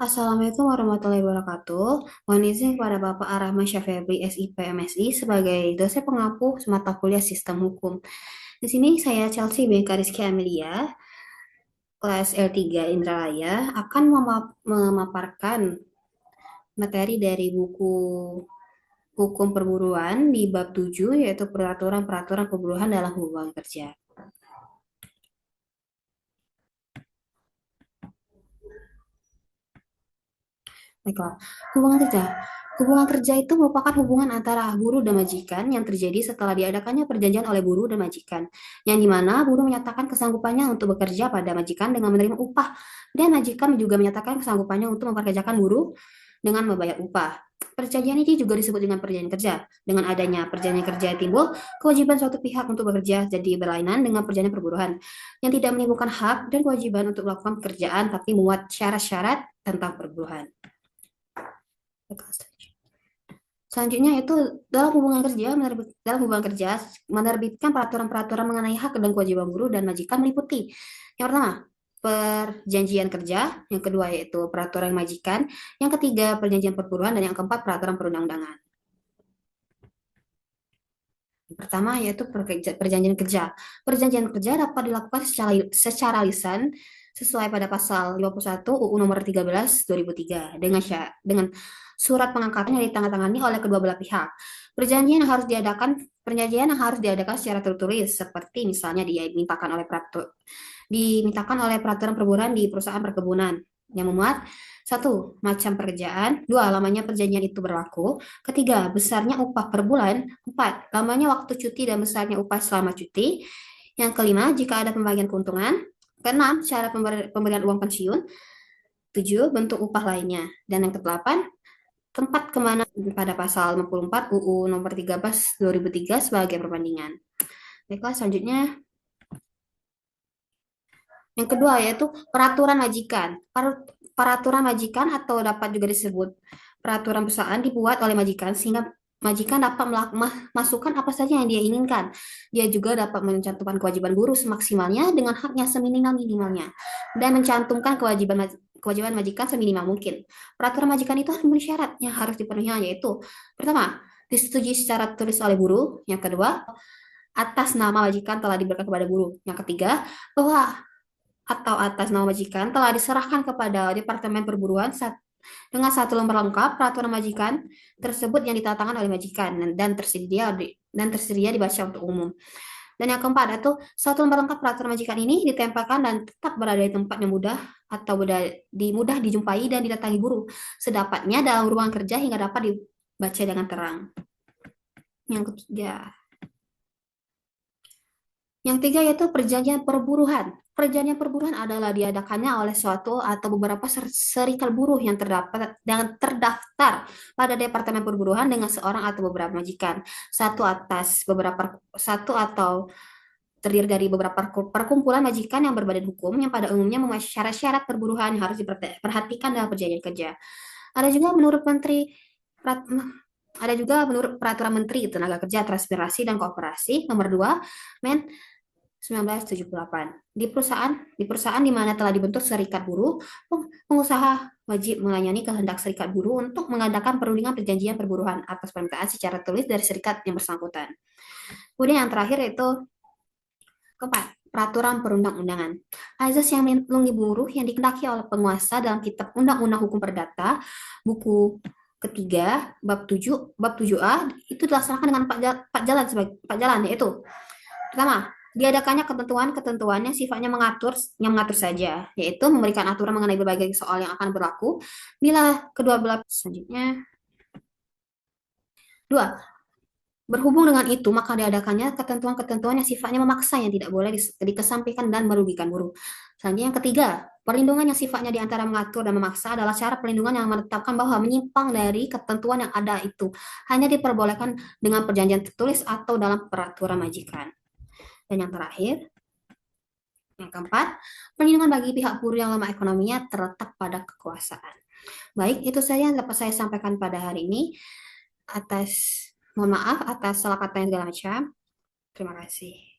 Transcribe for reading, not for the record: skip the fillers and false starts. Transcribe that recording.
Assalamualaikum warahmatullahi wabarakatuh. Mohon izin kepada Bapak Arahman Syafebri SIP MSI sebagai dosen pengampu mata kuliah Sistem Hukum. Di sini saya Chelsea Bianca Rizky Amelia, kelas L3 Indralaya, akan memaparkan materi dari buku Hukum Perburuan di bab 7, yaitu peraturan-peraturan perburuan dalam hubungan kerja. Baiklah, hubungan kerja. Hubungan kerja itu merupakan hubungan antara buruh dan majikan yang terjadi setelah diadakannya perjanjian oleh buruh dan majikan, yang dimana buruh menyatakan kesanggupannya untuk bekerja pada majikan dengan menerima upah, dan majikan juga menyatakan kesanggupannya untuk memperkerjakan buruh dengan membayar upah. Perjanjian ini juga disebut dengan perjanjian kerja. Dengan adanya perjanjian kerja timbul kewajiban suatu pihak untuk bekerja jadi berlainan dengan perjanjian perburuhan yang tidak menimbulkan hak dan kewajiban untuk melakukan pekerjaan tapi memuat syarat-syarat tentang perburuhan. Selanjutnya itu dalam hubungan kerja menerbitkan peraturan-peraturan mengenai hak dan kewajiban buruh dan majikan meliputi yang pertama perjanjian kerja, yang kedua yaitu peraturan majikan, yang ketiga perjanjian perburuhan, dan yang keempat peraturan perundang-undangan. Yang pertama yaitu perjanjian kerja. Perjanjian kerja dapat dilakukan secara lisan sesuai pada pasal 51 UU nomor 13 2003 dengan surat pengangkatan yang ditandatangani oleh kedua belah pihak. Perjanjian yang harus diadakan secara tertulis seperti misalnya dimintakan oleh peraturan perburuan di perusahaan perkebunan yang memuat satu, macam pekerjaan. Dua, lamanya perjanjian itu berlaku. Ketiga, besarnya upah per bulan. Empat, lamanya waktu cuti dan besarnya upah selama cuti. Yang kelima, jika ada pembagian keuntungan. Keenam, cara pemberian uang pensiun. Tujuh, bentuk upah lainnya. Dan yang kedelapan, tempat kemana pada pasal 54 UU nomor 13 2003 sebagai perbandingan. Baiklah, selanjutnya yang kedua yaitu peraturan majikan. Peraturan majikan atau dapat juga disebut peraturan perusahaan dibuat oleh majikan sehingga majikan dapat masukkan apa saja yang dia inginkan. Dia juga dapat mencantumkan kewajiban buruh semaksimalnya dengan haknya seminimal-minimalnya dan mencantumkan kewajiban majikan seminimal mungkin. Peraturan majikan itu memenuhi syarat yang harus dipenuhi yaitu pertama, disetujui secara tertulis oleh buruh. Yang kedua, atas nama majikan telah diberikan kepada buruh. Yang ketiga, bahwa atau atas nama majikan telah diserahkan kepada Departemen Perburuan dengan satu lembar lengkap peraturan majikan tersebut yang ditandatangan oleh majikan dan tersedia dibaca untuk umum. Dan yang keempat itu satu lembar lengkap peraturan majikan ini ditempelkan dan tetap berada di tempat yang mudah atau mudah dijumpai dan didatangi buruh sedapatnya dalam ruangan kerja hingga dapat dibaca dengan terang. Yang ketiga yaitu perjanjian perburuhan. Perjanjian perburuhan adalah diadakannya oleh suatu atau beberapa serikat buruh yang terdaftar pada Departemen Perburuhan dengan seorang atau beberapa majikan. Satu atau terdiri dari beberapa perkumpulan majikan yang berbadan hukum yang pada umumnya memenuhi syarat-syarat perburuhan yang harus diperhatikan dalam perjanjian kerja. Ada juga menurut Peraturan Menteri Tenaga Kerja, Transmigrasi dan Kooperasi nomor 2 Men 1978. Di perusahaan di mana telah dibentuk serikat buruh, pengusaha wajib melayani kehendak serikat buruh untuk mengadakan perundingan perjanjian perburuhan atas permintaan secara tulis dari serikat yang bersangkutan. Kemudian yang terakhir yaitu keempat, peraturan perundang-undangan. Azas yang melindungi buruh yang dikehendaki oleh penguasa dalam Kitab Undang-Undang Hukum Perdata, buku ketiga, bab 7A itu dilaksanakan dengan empat jalan yaitu pertama, diadakannya ketentuan-ketentuan yang sifatnya mengatur saja, yaitu memberikan aturan mengenai berbagai soal yang akan berlaku bila kedua belah selanjutnya. Dua, berhubung dengan itu, maka diadakannya ketentuan-ketentuan yang sifatnya memaksa yang tidak boleh dikesampingkan dan merugikan buruh. Selanjutnya yang ketiga, perlindungan yang sifatnya diantara mengatur dan memaksa adalah cara perlindungan yang menetapkan bahwa menyimpang dari ketentuan yang ada itu hanya diperbolehkan dengan perjanjian tertulis atau dalam peraturan majikan. Dan yang terakhir, yang keempat, perlindungan bagi pihak buruh yang lemah ekonominya terletak pada kekuasaan. Baik, itu saja yang dapat saya sampaikan pada hari ini. Mohon maaf atas salah kata yang segala macam. Terima kasih.